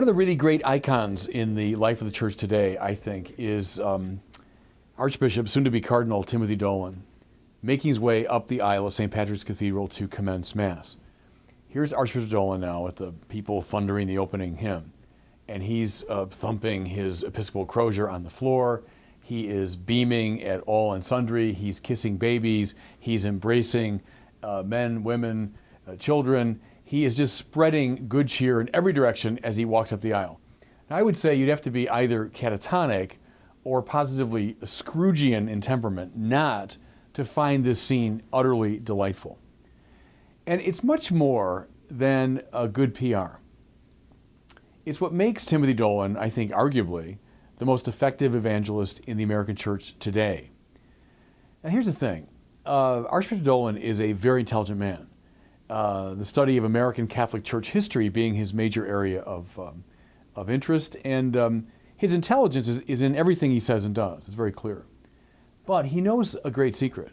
One of the really great icons in the life of the church today, I think, is Archbishop, soon-to-be Cardinal Timothy Dolan, making his way up the aisle of St. Patrick's Cathedral to commence Mass. Here's Archbishop Dolan now with the people thundering the opening hymn. And he's thumping his Episcopal crozier on the floor. He is beaming at all and sundry. He's kissing babies. He's embracing men, women, children. He is just spreading good cheer in every direction as he walks up the aisle. Now, I would say you'd have to be either catatonic or positively Scroogian in temperament not to find this scene utterly delightful. And it's much more than a good PR. It's what makes Timothy Dolan, I think, arguably, the most effective evangelist in the American church today. Now, here's the thing. Archbishop Dolan is a very intelligent man. The study of American Catholic Church history being his major area of interest, and his intelligence is in everything he says and does. It's very clear. But he knows a great secret.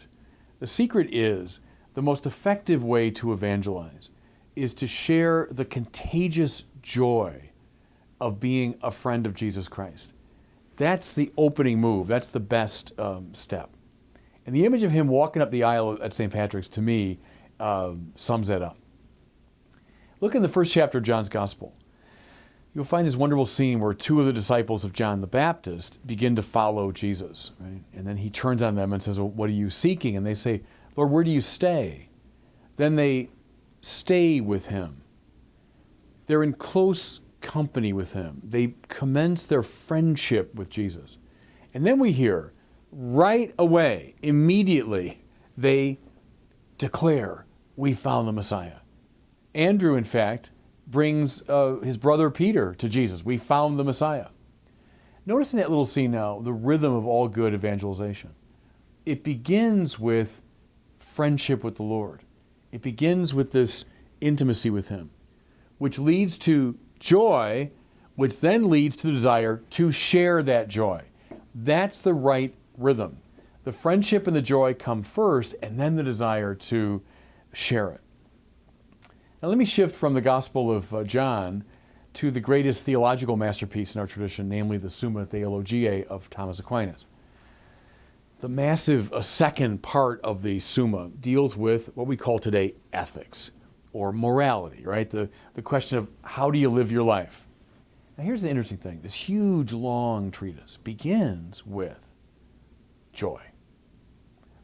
The secret is the most effective way to evangelize is to share the contagious joy of being a friend of Jesus Christ. That's the opening move. That's the best step. And the image of him walking up the aisle at St. Patrick's, to me, sums that up. Look in the first chapter of John's Gospel. You'll find this wonderful scene where two of the disciples of John the Baptist begin to follow Jesus, right? And then he turns on them and says, well, what are you seeking? And they say, Lord, where do you stay? Then they stay with him. They're in close company with him. They commence their friendship with Jesus. And then we hear, right away, immediately, they declare, we found the Messiah. Andrew, in fact, brings his brother Peter to Jesus. We found the Messiah. Notice in that little scene now, the rhythm of all good evangelization. It begins with friendship with the Lord. It begins with this intimacy with him, which leads to joy, which then leads to the desire to share that joy. That's the right rhythm. The friendship and the joy come first, and then the desire to share it. Now let me shift from the Gospel of John to the greatest theological masterpiece in our tradition, namely the Summa Theologiae of Thomas Aquinas. The massive second part of the Summa deals with what we call today ethics, or morality, right? The question of how do you live your life? Now here's the interesting thing. This huge, long treatise begins with joy.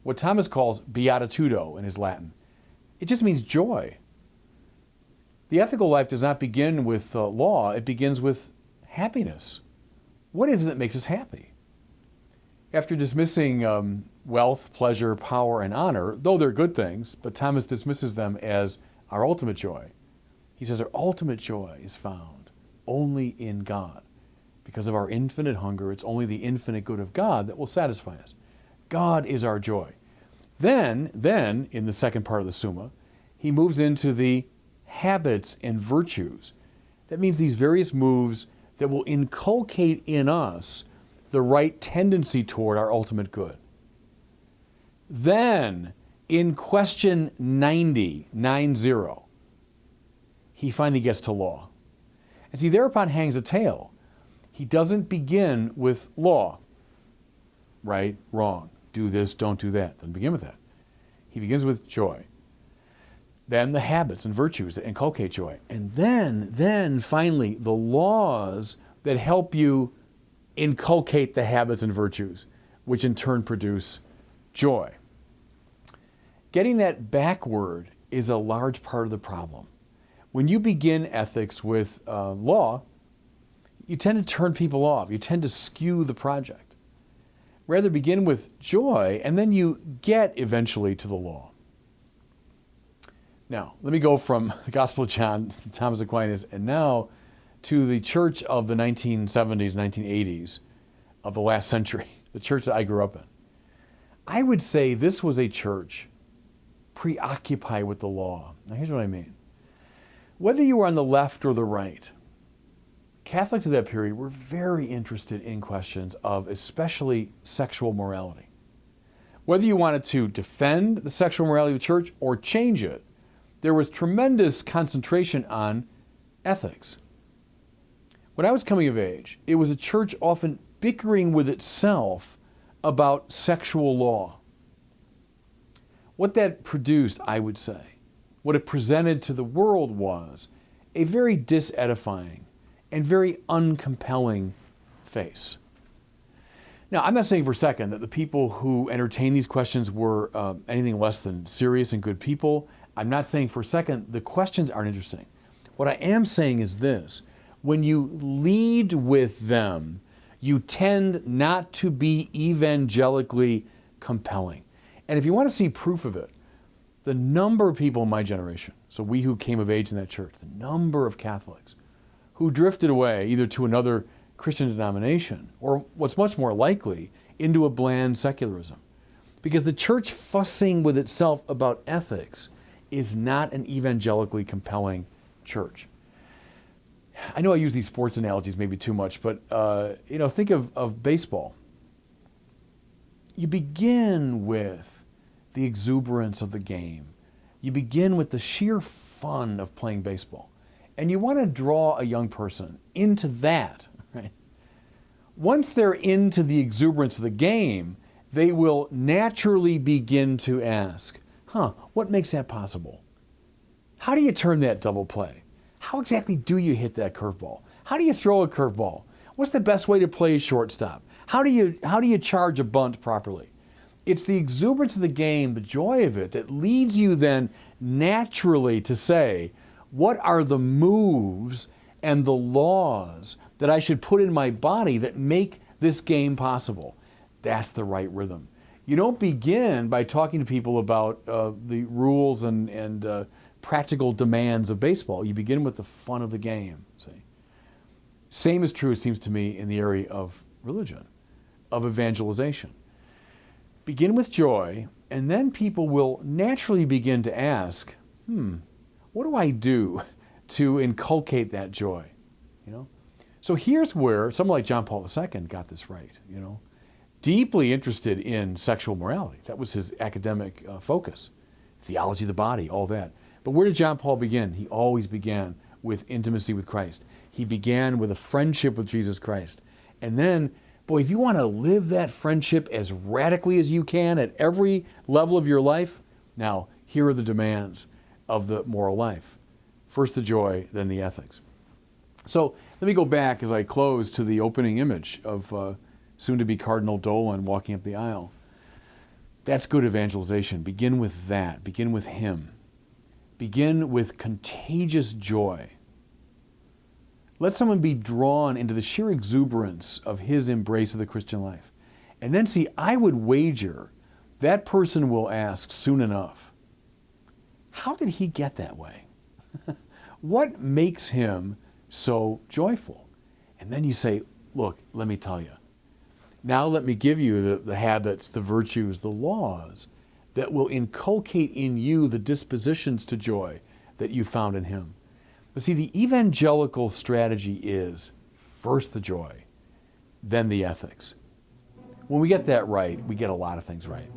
What Thomas calls beatitudo in his Latin. It just means joy. The ethical life does not begin with law, it begins with happiness. What is it that makes us happy? After dismissing wealth, pleasure, power, and honor, though they're good things, but Thomas dismisses them as our ultimate joy. He says our ultimate joy is found only in God. Because of our infinite hunger, it's only the infinite good of God that will satisfy us. God is our joy. Then, in the second part of the Summa, he moves into the habits and virtues. That means these various moves that will inculcate in us the right tendency toward our ultimate good. Then, in question 90, he finally gets to law. And see, thereupon hangs a tale. He doesn't begin with law. Right, wrong, do this, don't do that. Doesn't begin with that. He begins with joy. Then the habits and virtues that inculcate joy. And then finally, the laws that help you inculcate the habits and virtues, which in turn produce joy. Getting that backward is a large part of the problem. When you begin ethics with law, you tend to turn people off. You tend to skew the project. Rather begin with joy, and then you get eventually to the law. Now, let me go from the Gospel of John to Thomas Aquinas, and now to the church of the 1970s, 1980s of the last century, the church that I grew up in. I would say this was a church preoccupied with the law. Now, here's what I mean. Whether you were on the left or the right, Catholics of that period were very interested in questions of especially sexual morality. Whether you wanted to defend the sexual morality of the church or change it, there was tremendous concentration on ethics. When I was coming of age, it was a church often bickering with itself about sexual law. What that produced, I would say, what it presented to the world was a very disedifying and very uncompelling face. Now, I'm not saying for a second that the people who entertained these questions were anything less than serious and good people. I'm not saying for a second the questions aren't interesting. What I am saying is this: when you lead with them, you tend not to be evangelically compelling. And if you want to see proof of it, the number of people in my generation, so we who came of age in that church, the number of Catholics who drifted away either to another Christian denomination or what's much more likely, into a bland secularism. Because the church fussing with itself about ethics is not an evangelically compelling church. I know I use these sports analogies maybe too much, but think of baseball. You begin with the exuberance of the game. You begin with the sheer fun of playing baseball. And you want to draw a young person into that, right? Once they're into the exuberance of the game, they will naturally begin to ask, what makes that possible? How do you turn that double play? How exactly do you hit that curveball? How do you throw a curveball? What's the best way to play shortstop? How do you charge a bunt properly? It's the exuberance of the game, the joy of it, that leads you then naturally to say, what are the moves and the laws that I should put in my body that make this game possible? That's the right rhythm. You don't begin by talking to people about the rules and practical demands of baseball. You begin with the fun of the game. See? Same is true, it seems to me, in the area of religion, of evangelization. Begin with joy, and then people will naturally begin to ask, what do I do to inculcate that joy? So here's where someone like John Paul II got this right. Deeply interested in sexual morality. That was his academic focus. Theology of the body, all that. But where did John Paul begin? He always began with intimacy with Christ. He began with a friendship with Jesus Christ. And then, boy, if you want to live that friendship as radically as you can at every level of your life, now, here are the demands of the moral life. First the joy, then the ethics. So let me go back as I close to the opening image of soon-to-be Cardinal Dolan walking up the aisle. That's good evangelization. Begin with that. Begin with him. Begin with contagious joy. Let someone be drawn into the sheer exuberance of his embrace of the Christian life. And then see, I would wager that person will ask soon enough, how did he get that way? What makes him so joyful? And then you say, look, let me tell you. Now let me give you the habits, the virtues, the laws that will inculcate in you the dispositions to joy that you found in him. But see, the evangelical strategy is first the joy, then the ethics. When we get that right, we get a lot of things right.